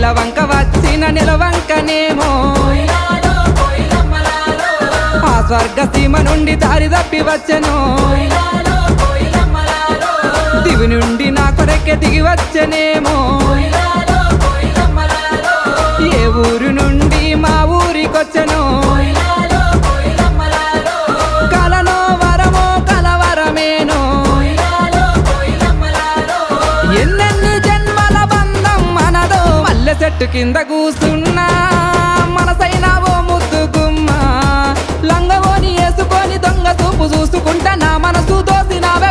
నిలవంక వచ్చిన నిలవంకనేమో ఆ స్వర్గ సీమ నుండి దారి తప్పి వచ్చెను దివి నుండి నా కొరకే దిగి వచ్చెనేమో ఏ ఊరు నుండి మా ఊరికొచ్చెను కలనో వరమో కలవరమేనో ఎన్నెన్ని జన్మల బంధం మనదో మల్లె చెట్టు కింద కూసున్నా మనసైనా ఓ ముద్దుగుమ్మ లంగవోని వేసుకొని దొంగ చూపు చూసుకుంటా నా మనసు దోసినావే